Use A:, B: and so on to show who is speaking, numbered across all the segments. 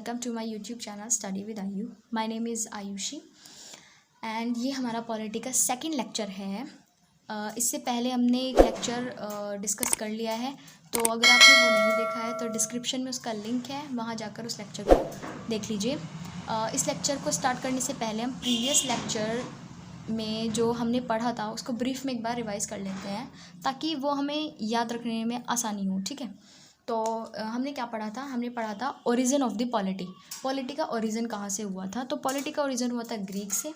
A: Welcome to my YouTube channel study with Ayu. My name is Aayushi and ये हमारा polity का second lecture है। इससे पहले हमने एक लेक्चर डिस्कस कर लिया है, तो अगर आपने वो नहीं देखा है तो डिस्क्रिप्शन में उसका लिंक है, वहाँ जाकर उस लेक्चर को देख लीजिए। इस लेक्चर को स्टार्ट करने से पहले हम प्रीवियस लेक्चर में जो हमने पढ़ा था उसको ब्रीफ में एक बार रिवाइज़ कर लेते हैं ताकि वो हमें याद रखने में आसानी हो। ठीक है, तो हमने क्या पढ़ा था? हमने पढ़ा था origin of the polity. Polity का ओरिजिन कहाँ से हुआ था? तो पॉलिटी का ओरिजिन हुआ था ग्रीक से।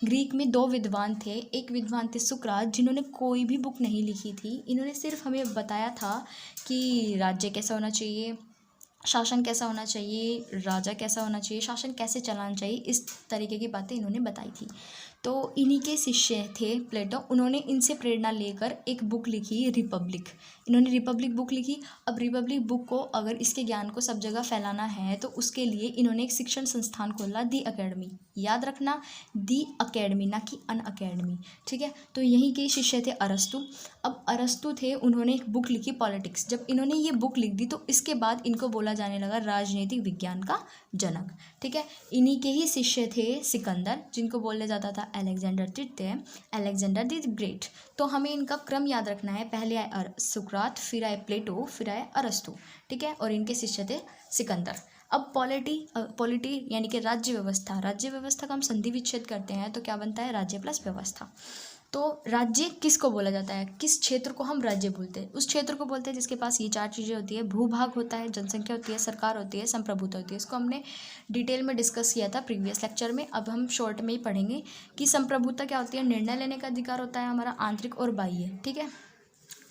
A: ग्रीक में दो विद्वान थे। एक विद्वान थे सुकरात, जिन्होंने कोई भी बुक नहीं लिखी थी। इन्होंने सिर्फ हमें बताया था कि राज्य कैसा होना चाहिए, शासन कैसा होना चाहिए, राजा कैसा होना चाहिए, शासन कैसे चलाना चाहिए, इस तरीके की बातें इन्होंने बताई थी। तो इन्हीं के शिष्य थे प्लेटो। उन्होंने इनसे प्रेरणा लेकर एक बुक लिखी, रिपब्लिक। इन्होंने रिपब्लिक बुक लिखी। अब रिपब्लिक बुक को अगर इसके ज्ञान को सब जगह फैलाना है तो उसके लिए इन्होंने एक शिक्षण संस्थान खोला, दी अकेडमी। याद रखना, दी अकेडमी, ना कि अन अकेडमी। ठीक है, तो यहीं के शिष्य थे अरस्तु। अब अरस्तु थे, उन्होंने एक बुक लिखी पॉलिटिक्स। जब इन्होंने ये बुक लिख दी तो इसके बाद इनको बोला जाने लगा राजनीतिक विज्ञान का जनक। ठीक है, इन्हीं के ही शिष्य थे सिकंदर, जिनको बोला जाता था अलेक्जेंडर तृतीय, अलेक्जेंडर द ग्रेट। तो हमें इनका क्रम याद रखना है। पहले आए सुकरात, फिर आए प्लेटो, फिर आए अरस्तु। ठीक है, और इनके शिष्य थे सिकंदर। अब पॉलिटी यानी कि राज्य व्यवस्था। राज्य व्यवस्था का हम संधि विच्छेद करते हैं तो क्या बनता है? राज्य प्लस व्यवस्था। तो राज्य किसको बोला जाता है? किस क्षेत्र को हम राज्य बोलते हैं? उस क्षेत्र को बोलते हैं जिसके पास ये चार चीज़ें होती है: भूभाग होता है, जनसंख्या होती है, सरकार होती है, संप्रभुता होती है। इसको हमने डिटेल में डिस्कस किया था प्रीवियस लेक्चर में। अब हम शॉर्ट में ही पढ़ेंगे कि संप्रभुता क्या होती है। निर्णय लेने का अधिकार होता है हमारा, आंतरिक और बाह्य। ठीक है,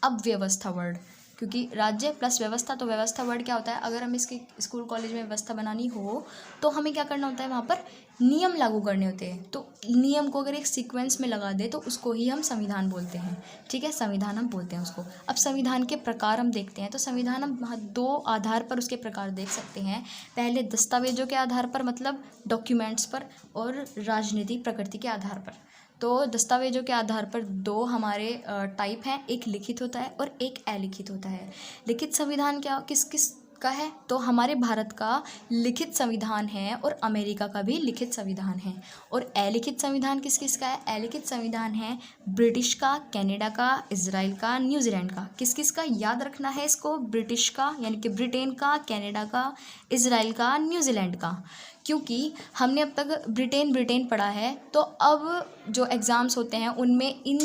A: अब व्यवस्था वर्ड, क्योंकि राज्य प्लस व्यवस्था, तो व्यवस्था वर्ड क्या होता है? अगर हम इसके स्कूल कॉलेज में व्यवस्था बनानी हो तो हमें क्या करना होता है? वहाँ पर नियम लागू करने होते हैं। तो नियम को अगर एक सीक्वेंस में लगा दे तो उसको ही हम संविधान बोलते हैं। ठीक है, संविधान हम बोलते हैं उसको। अब संविधान के प्रकार हम देखते हैं, तो संविधान हम दो आधार पर उसके प्रकार देख सकते हैं। पहले दस्तावेजों के आधार पर, मतलब डॉक्यूमेंट्स पर, और राजनीतिक प्रकृति के आधार पर। तो दस्तावेजों के आधार पर दो हमारे टाइप हैं, एक लिखित होता है और एक अलिखित होता है। लिखित संविधान क्या किस किस का है? तो हमारे भारत का लिखित संविधान है और अमेरिका का भी लिखित संविधान है। और अलिखित संविधान किस किस का है? अलिखित संविधान है ब्रिटिश का, कनाडा का, इजराइल का, न्यूजीलैंड का। किस किस का याद रखना है इसको? ब्रिटिश का यानी कि ब्रिटेन का, कनाडा का, इजराइल का, न्यूजीलैंड का। क्योंकि हमने अब तक ब्रिटेन पढ़ा है, तो अब जो एग्ज़ाम्स होते हैं उनमें इन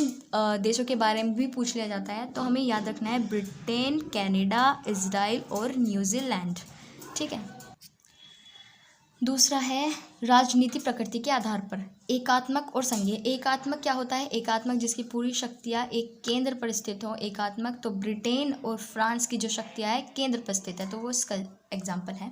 A: देशों के बारे में भी पूछ लिया जाता है। तो हमें याद रखना है ब्रिटेन, कनाडा, इजराइल और न्यूजीलैंड। ठीक है, दूसरा है राजनीति प्रकृति के आधार पर, एकात्मक और संघीय। एकात्मक क्या होता है? एकात्मक जिसकी पूरी शक्तियाँ एक केंद्र पर स्थित हो, एकात्मक। तो ब्रिटेन और फ्रांस की जो शक्तियाँ हैं केंद्र पर स्थित है, तो वो इसका एग्जाम्पल है।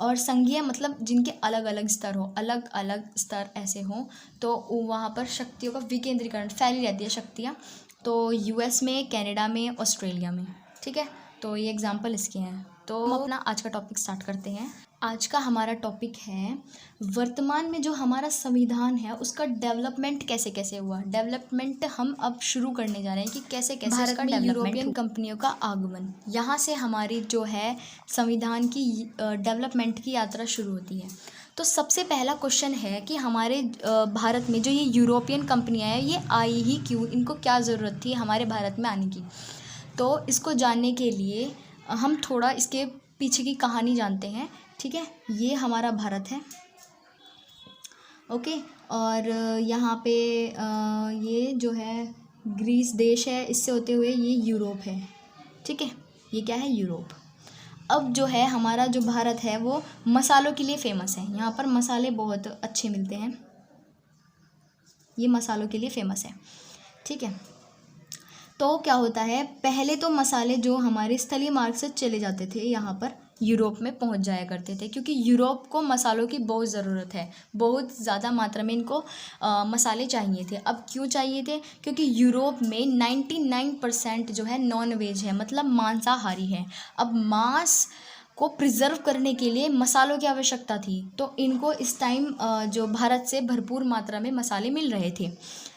A: और संघीय मतलब जिनके अलग अलग स्तर हो, अलग अलग स्तर ऐसे हों, तो वहाँ पर शक्तियों का विकेंद्रीकरण, फैली रहती है शक्तियाँ। तो यूएस में, कनाडा में, ऑस्ट्रेलिया में। ठीक है, तो ये एग्जाम्पल इसके हैं। तो हम अपना आज का टॉपिक स्टार्ट करते हैं। आज का हमारा टॉपिक है वर्तमान में जो हमारा संविधान है उसका डेवलपमेंट कैसे कैसे हुआ। डेवलपमेंट हम अब शुरू करने जा रहे हैं कि कैसे कैसे भारत में यूरोपियन कंपनियों का आगमन, यहाँ से हमारी जो है संविधान की डेवलपमेंट की यात्रा शुरू होती है। तो सबसे पहला क्वेश्चन है कि हमारे भारत में जो ये यूरोपियन कंपनियाँ हैं ये आई ही क्यों? इनको क्या ज़रूरत थी हमारे भारत में आने की? तो इसको जानने के लिए हम थोड़ा इसके पीछे की कहानी जानते हैं। ठीक है, ये हमारा भारत है। ओके, और यहाँ पे ये जो है ग्रीस देश है, इससे होते हुए ये यूरोप है। ठीक है, ये क्या है? यूरोप। अब जो है हमारा जो भारत है वो मसालों के लिए फेमस है। यहाँ पर मसाले बहुत अच्छे मिलते हैं, ये मसालों के लिए फेमस है। ठीक है, तो क्या होता है, पहले तो मसाले जो हमारे स्थलीय मार्ग से चले जाते थे यहाँ पर यूरोप में पहुँच जाया करते थे, क्योंकि यूरोप को मसालों की बहुत ज़रूरत है। बहुत ज़्यादा मात्रा में इनको मसाले चाहिए थे। अब क्यों चाहिए थे? क्योंकि यूरोप में 99% जो है नॉन वेज है, मतलब मांसाहारी है। अब मांस को प्रिजर्व करने के लिए मसालों की आवश्यकता थी, तो इनको इस टाइम जो भारत से भरपूर मात्रा में मसाले मिल रहे थे।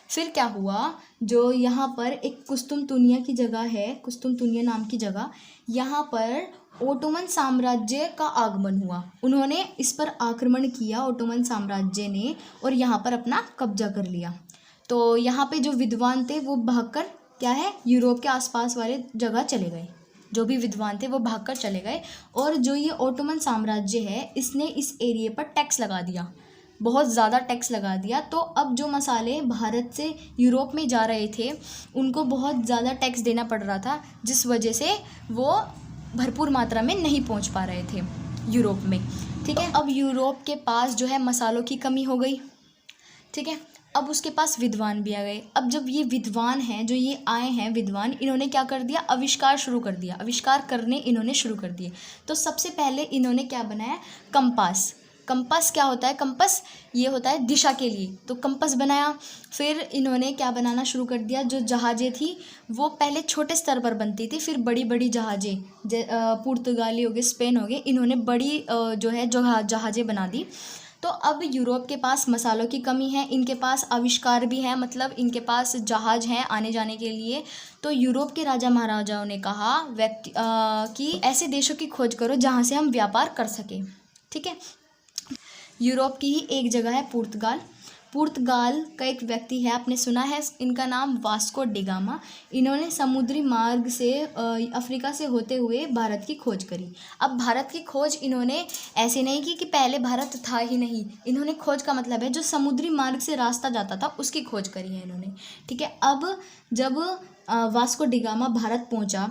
A: फिर क्या हुआ, जो यहाँ पर एक कुस्तुनतुनिया की जगह है, कुस्तुनतुनिया नाम की जगह, यहाँ पर ओटोमन साम्राज्य का आगमन हुआ। उन्होंने इस पर आक्रमण किया ओटोमन साम्राज्य ने, और यहाँ पर अपना कब्जा कर लिया। तो यहाँ पे जो विद्वान थे वो भागकर क्या है, यूरोप के आसपास वाले जगह चले गए। जो भी विद्वान थे वो भागकर चले गए। और जो ये ओटोमन साम्राज्य है, इसने इस एरिया पर टैक्स लगा दिया, बहुत ज़्यादा टैक्स लगा दिया। तो अब जो मसाले भारत से यूरोप में जा रहे थे उनको बहुत ज़्यादा टैक्स देना पड़ रहा था, जिस वजह से वो भरपूर मात्रा में नहीं पहुंच पा रहे थे यूरोप में। ठीक है, अब यूरोप के पास जो है मसालों की कमी हो गई। ठीक है, अब उसके पास विद्वान भी आ गए। अब जब ये विद्वान हैं, जो ये आए हैं विद्वान, इन्होंने क्या कर दिया, आविष्कार शुरू कर दिया, आविष्कार करने इन्होंने शुरू कर दिए। तो सबसे पहले इन्होंने क्या बनाया, कंपास। कंपास क्या होता है, कंपास ये होता है दिशा के लिए, तो कंपास बनाया। फिर इन्होंने क्या बनाना शुरू कर दिया, जो जहाज़ें थी वो पहले छोटे स्तर पर बनती थी, फिर बड़ी बड़ी जहाज़ें, पुर्तगाली हो गए, स्पेन हो गए, इन्होंने बड़ी जो है जहाज़ें बना दी। तो अब यूरोप के पास मसालों की कमी है, इनके पास आविष्कार भी है, मतलब इनके पास जहाज़ हैं आने जाने के लिए। तो यूरोप के राजा महाराजाओं ने कहा कि ऐसे देशों की खोज करो जहाँ से हम व्यापार कर सकें। ठीक है, यूरोप की ही एक जगह है पुर्तगाल। पुर्तगाल का एक व्यक्ति है, आपने सुना है इनका नाम, वास्को डिगामा। इन्होंने समुद्री मार्ग से अफ्रीका से होते हुए भारत की खोज करी। अब भारत की खोज इन्होंने ऐसे नहीं की कि पहले भारत था ही नहीं, इन्होंने खोज का मतलब है जो समुद्री मार्ग से रास्ता जाता था उसकी खोज करी है इन्होंने। ठीक है, अब जब वास्को डिगामा भारत पहुंचा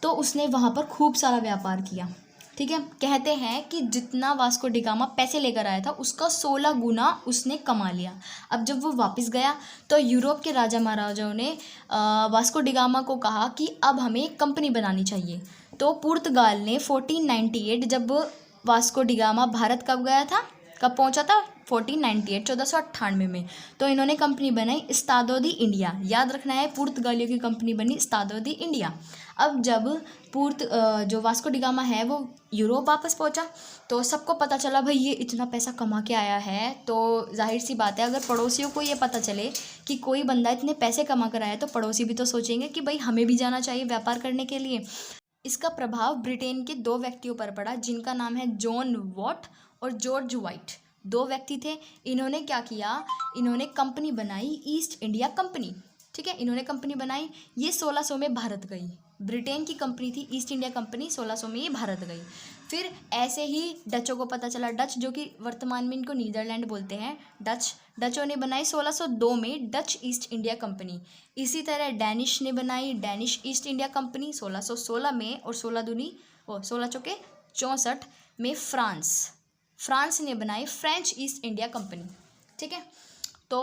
A: तो उसने वहाँ पर खूब सारा व्यापार किया। ठीक है, कहते हैं कि जितना वास्को डिगामा पैसे लेकर आया था उसका 16 गुना उसने कमा लिया। अब जब वो वापस गया तो यूरोप के राजा महाराजाओं ने वास्को डिगामा को कहा कि अब हमें एक कंपनी बनानी चाहिए। तो पुर्तगाल ने 1498, जब वास्को डिगामा भारत कब गया था, कब पहुंचा था, 1498, 1498 में, तो इन्होंने कंपनी बनाई इस्तादो दी इंडिया। याद रखना है, पुर्तगालियों की कंपनी बनी इस्तादो दी इंडिया। अब जब जो वास्को डिगामा है वो यूरोप वापस पहुंचा तो सबको पता चला भाई ये इतना पैसा कमा के आया है, तो जाहिर सी बात है अगर पड़ोसियों को ये पता चले कि कोई बंदा इतने पैसे कमा कर आया है तो पड़ोसी भी तो सोचेंगे कि भाई हमें भी जाना चाहिए व्यापार करने के लिए। इसका प्रभाव ब्रिटेन के 2 व्यक्तियों पर पड़ा जिनका नाम है जॉन वॉट और जॉर्ज वाइट। 2 व्यक्ति थे। इन्होंने क्या किया, इन्होंने कंपनी बनाई ईस्ट इंडिया कंपनी। ठीक है, इन्होंने कंपनी बनाई, ये 1600 में भारत गई। ब्रिटेन की कंपनी थी ईस्ट इंडिया कंपनी, 1600 में ये भारत गई। फिर ऐसे ही डचों को पता चला, डच जो कि वर्तमान में इनको नीदरलैंड बोलते हैं, डचों ने बनाई 1602 में डच ईस्ट इंडिया कंपनी। इसी तरह डैनिश ने बनाई डैनिश ईस्ट इंडिया कंपनी 1616 में, और 16 चौके 64 में फ्रांस ने बनाई फ्रेंच ईस्ट इंडिया कंपनी। ठीक है, तो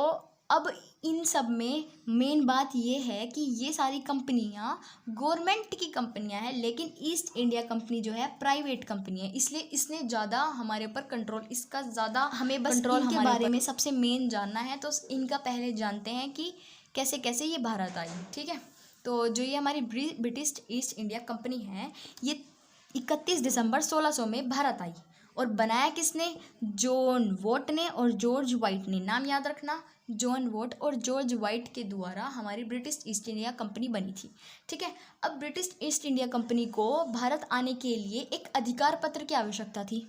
A: अब इन सब में मेन बात ये है कि ये सारी कंपनियां गवर्नमेंट की कंपनियां हैं, लेकिन ईस्ट इंडिया कंपनी जो है प्राइवेट कंपनी है, इसलिए इसने ज़्यादा हमारे ऊपर कंट्रोल, इसका ज़्यादा हमें बस कंट्रोल इनके बारे में सबसे मेन जानना है। तो इनका पहले जानते हैं कि कैसे कैसे ये भारत आई। ठीक है, तो जो ये हमारी ब्रिटिश ईस्ट इंडिया कंपनी है ये 31 दिसंबर 1600 में भारत आई, और बनाया किसने, जॉन वॉट ने और जॉर्ज वाइट ने। नाम याद रखना, जॉन वॉट और जॉर्ज वाइट के द्वारा हमारी ब्रिटिश ईस्ट इंडिया कंपनी बनी थी। ठीक है, अब ब्रिटिश ईस्ट इंडिया कंपनी को भारत आने के लिए एक अधिकार पत्र की आवश्यकता थी।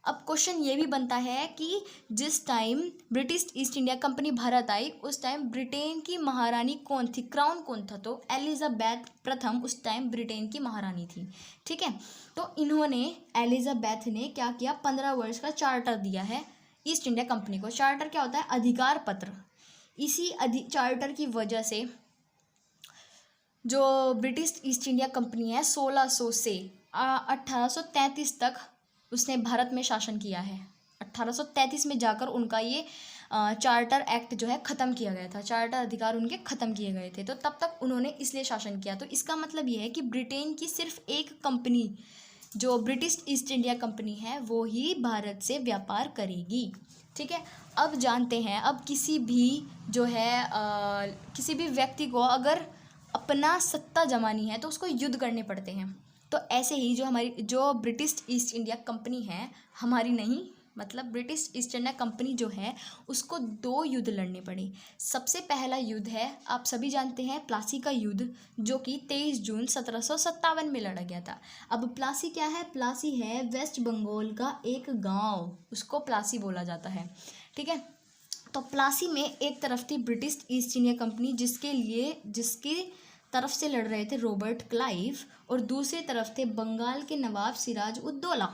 A: अब क्वेश्चन ये भी बनता है कि जिस time British East India Company Bharat आई उस टाइम ब्रिटेन की महारानी कौन थी, क्राउन कौन था, तो एलिजाबेथ प्रथम उस टाइम ब्रिटेन की महारानी थी। ठीक है, तो इन्होंने, एलिजाबेथ ने क्या किया, 15 वर्ष का चार्टर दिया है ईस्ट इंडिया कंपनी को। चार्टर क्या होता है, अधिकार पत्र। इसी चार्टर की वजह से जो ब्रिटिश ईस्ट इंडिया कंपनी है 1600 से 1833 तक उसने भारत में शासन किया है। 1833 में जाकर उनका ये चार्टर एक्ट जो है ख़त्म किया गया था, चार्टर अधिकार उनके ख़त्म किए गए थे, तो तब तक उन्होंने इसलिए शासन किया। तो इसका मतलब ये है कि ब्रिटेन की सिर्फ एक कंपनी जो ब्रिटिश ईस्ट इंडिया कंपनी है वो ही भारत से व्यापार करेगी। ठीक है, अब जानते हैं, अब किसी भी जो है किसी भी व्यक्ति को अगर अपना सत्ता जमानी है तो उसको युद्ध करने पड़ते हैं। तो ऐसे ही जो ब्रिटिश ईस्ट इंडिया कंपनी है, हमारी नहीं, मतलब ब्रिटिश ईस्ट इंडिया कंपनी जो है उसको 2 युद्ध लड़ने पड़े। सबसे पहला युद्ध है, आप सभी जानते हैं, प्लासी का युद्ध, जो कि 23 जून 1757 में लड़ा गया था। अब प्लासी क्या है? प्लासी है वेस्ट बंगाल का एक गांव, उसको प्लासी बोला जाता है। ठीक है, तो प्लासी में एक तरफ थी ब्रिटिश ईस्ट इंडिया कंपनी जिसकी तरफ से लड़ रहे थे रॉबर्ट क्लाइव, और दूसरी तरफ थे बंगाल के नवाब सिराज उद दौला।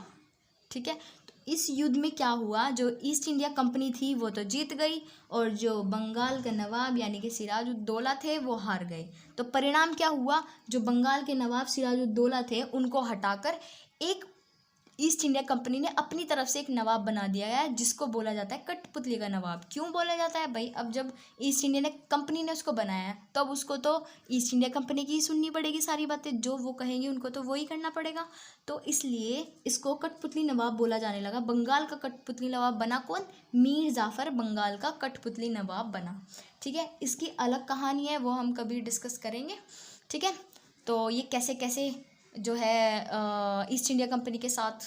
A: ठीक है, तो इस युद्ध में क्या हुआ, जो ईस्ट इंडिया कंपनी थी वो तो जीत गई, और जो बंगाल का नवाब यानी कि सिराज उद दौला थे वो हार गए। तो परिणाम क्या हुआ, जो बंगाल के नवाब सिराज उद दौला थे उनको हटाकर एक ईस्ट इंडिया कंपनी ने अपनी तरफ से एक नवाब बना दिया है, जिसको बोला जाता है कठपुतली का नवाब। क्यों बोला जाता है भाई? अब जब ईस्ट इंडिया कंपनी ने उसको बनाया है, तो अब उसको तो ईस्ट इंडिया कंपनी की ही सुननी पड़ेगी, सारी बातें जो वो कहेंगे उनको तो वो ही करना पड़ेगा। तो इसलिए इसको कठपुतली नवाब बोला जाने लगा। बंगाल का कठपुतली नवाब बना कौन? मीर जाफ़र बंगाल का कठपुतली नवाब बना। ठीक है, इसकी अलग कहानी है, वो हम कभी डिस्कस करेंगे। ठीक है, तो ये कैसे कैसे जो है ईस्ट इंडिया कंपनी के साथ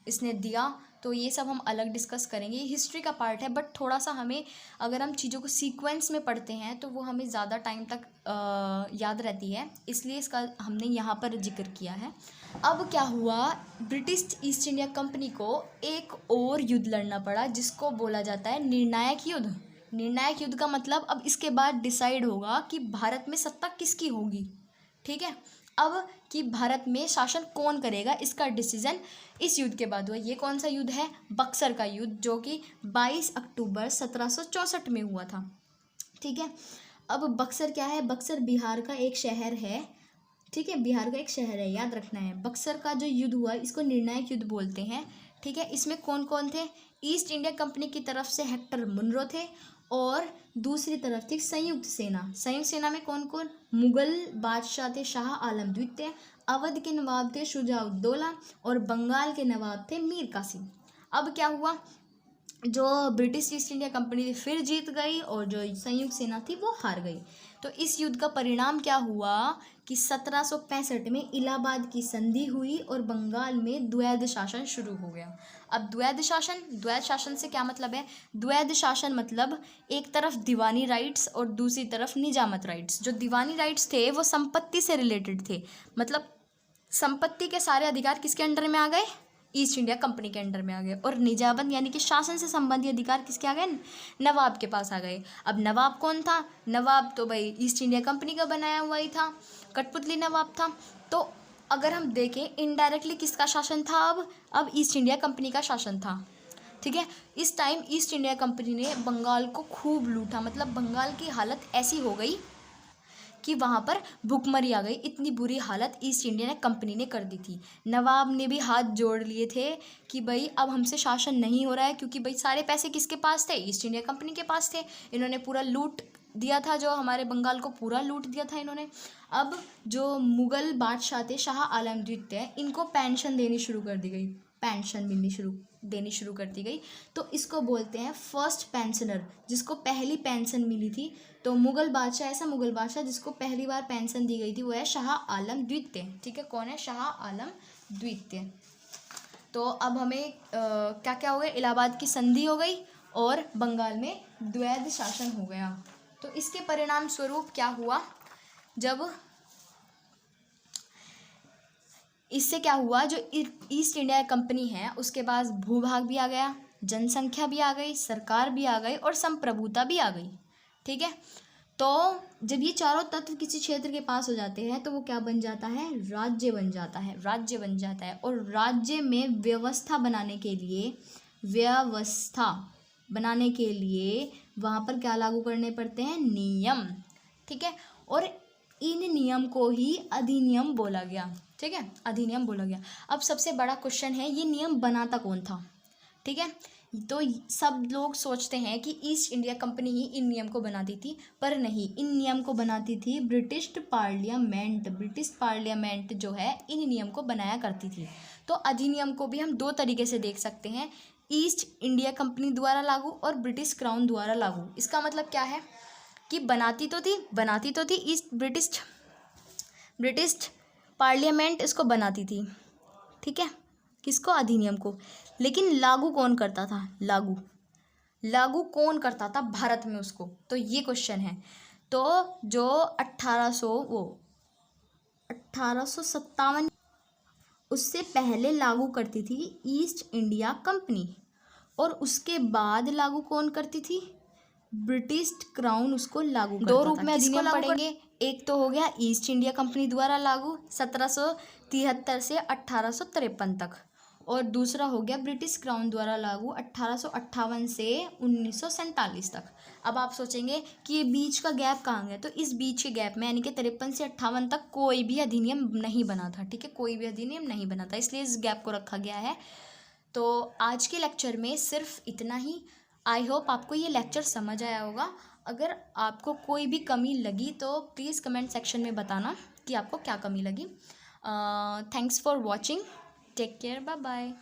A: इसने दिया, तो ये सब हम अलग डिस्कस करेंगे। ये हिस्ट्री का पार्ट है, बट थोड़ा सा हमें, अगर हम चीज़ों को सीक्वेंस में पढ़ते हैं तो वो हमें ज़्यादा टाइम तक याद रहती है, इसलिए इसका हमने यहाँ पर जिक्र किया है। अब क्या हुआ, ब्रिटिश ईस्ट इंडिया कंपनी को एक और युद्ध लड़ना पड़ा, जिसको बोला जाता है निर्णायक युद्ध। निर्णायक युद्ध का मतलब अब इसके बाद डिसाइड होगा कि भारत में सत्ता किसकी होगी। ठीक है, अब कि भारत में शासन कौन करेगा, इसका डिसीजन इस युद्ध के बाद हुआ। ये कौन सा युद्ध है? बक्सर का युद्ध, जो कि 22 अक्टूबर 1764 में हुआ था। ठीक है, अब बक्सर क्या है? बक्सर बिहार का एक शहर है। ठीक है, बिहार का एक शहर है, याद रखना है। बक्सर का जो युद्ध हुआ इसको निर्णायक युद्ध बोलते हैं। ठीक है, इसमें कौन कौन थे? ईस्ट इंडिया कंपनी की तरफ से हेक्टर मुनरो थे, और दूसरी तरफ थी संयुक्त सेना। संयुक्त सेना में कौन कौन? मुगल बादशाह थे शाह आलम द्वितीय, अवध के नवाब थे शुजा उद दौला, और बंगाल के नवाब थे मीर कासिम। अब क्या हुआ, जो ब्रिटिश ईस्ट इंडिया कंपनी थी फिर जीत गई, और जो संयुक्त सेना थी वो हार गई। तो इस युद्ध का परिणाम क्या हुआ कि 1765 में इलाहाबाद की संधि हुई, और बंगाल में द्वैध शासन शुरू हो गया। अब द्वैध शासन से क्या मतलब है? द्वैध शासन मतलब एक तरफ दीवानी राइट्स और दूसरी तरफ निजामत राइट्स। जो दीवानी राइट्स थे वो संपत्ति से रिलेटेड थे, मतलब संपत्ति के सारे अधिकार किसके अंडर में आ गए? ईस्ट इंडिया कंपनी के अंडर में आ गए। और निजामत यानी कि शासन से संबंधित अधिकार किसके आ गए? नवाब के पास आ गए। अब नवाब कौन था? नवाब तो भाई ईस्ट इंडिया कंपनी का बनाया हुआ ही था, कठपुतली नवाब था। तो अगर हम देखें इनडायरेक्टली किसका शासन था? अब ईस्ट इंडिया कंपनी का शासन था। ठीक है, इस टाइम ईस्ट इंडिया कंपनी ने बंगाल को खूब लूटा, मतलब बंगाल की हालत ऐसी हो गई कि वहाँ पर भुखमरी आ गई। इतनी बुरी हालत ईस्ट इंडिया कंपनी ने कर दी थी। नवाब ने भी हाथ जोड़ लिए थे कि भाई अब हमसे शासन नहीं हो रहा है, क्योंकि भाई सारे पैसे किसके पास थे? ईस्ट इंडिया कंपनी के पास थे। इन्होंने पूरा लूट दिया था, जो हमारे बंगाल को पूरा लूट दिया था इन्होंने। अब जो मुग़ल बादशाह थे शाह आलम द्वितीय, इनको पेंशन देनी शुरू कर दी गई, पेंशन देनी शुरू कर दी गई। तो इसको बोलते हैं फर्स्ट पेंशनर, जिसको पहली पेंशन मिली थी। तो मुग़ल बादशाह, ऐसा मुग़ल बादशाह जिसको पहली बार पेंशन दी गई थी, वो है शाह आलम द्वितीय। ठीक है, कौन है? शाह आलम द्वितीय। तो अब हमें क्या क्या हो गया? इलाहाबाद की संधि हो गई और बंगाल में द्वैध शासन हो गया। तो इसके परिणाम स्वरूप क्या हुआ, जब इससे क्या हुआ, जो ईस्ट इंडिया कंपनी है उसके पास भूभाग भी आ गया, जनसंख्या भी आ गई, सरकार भी आ गई, और संप्रभुता भी आ गई। ठीक है, तो जब ये चारों तत्व किसी क्षेत्र के पास हो जाते हैं तो वो क्या बन जाता है? राज्य बन जाता है, राज्य बन जाता है। और राज्य में व्यवस्था बनाने के लिए वहाँ पर क्या लागू करने पड़ते हैं? नियम। ठीक है, और इन नियम को ही अधिनियम बोला गया। ठीक है, अधिनियम बोला गया। अब सबसे बड़ा क्वेश्चन है, ये नियम बनाता कौन था? ठीक है, तो सब लोग सोचते हैं कि ईस्ट इंडिया कंपनी ही इन नियम को बनाती थी, पर नहीं, इन नियम को बनाती थी ब्रिटिश पार्लियामेंट। ब्रिटिश पार्लियामेंट जो है इन नियम को बनाया करती थी। तो अधिनियम को भी हम दो तरीके से देख सकते हैं, ईस्ट इंडिया कंपनी द्वारा लागू और ब्रिटिश क्राउन द्वारा लागू। इसका मतलब क्या है कि बनाती तो थी ईस्ट ब्रिटिश पार्लियामेंट इसको बनाती थी। ठीक है, किसको? अधिनियम को। लेकिन लागू कौन करता था? लागू कौन करता था भारत में उसको? तो ये क्वेश्चन है। तो जो 1857 उससे पहले लागू करती थी ईस्ट इंडिया कंपनी, और उसके बाद लागू कौन करती थी? ब्रिटिश क्राउन उसको लागू करता था। 2 रूप में अधिनियम पढ़ेंगे। एक तो हो गया ईस्ट इंडिया कंपनी द्वारा लागू 1773 से 1853 तक, और दूसरा हो गया ब्रिटिश क्राउन द्वारा लागू 1858 से 1947 तक। अब आप सोचेंगे कि ये बीच का गैप कहाँ गया? तो इस बीच के गैप में यानी कि 53 से 58 तक कोई भी अधिनियम नहीं बना था। ठीक है, कोई भी अधिनियम नहीं बना था, इसलिए इस गैप को रखा गया है। तो आज के लेक्चर में सिर्फ इतना ही। आई होप आपको ये लेक्चर समझ आया होगा। अगर आपको कोई भी कमी लगी तो प्लीज़ कमेंट सेक्शन में बताना कि आपको क्या कमी लगी। Thanks for watching. Take care, bye bye.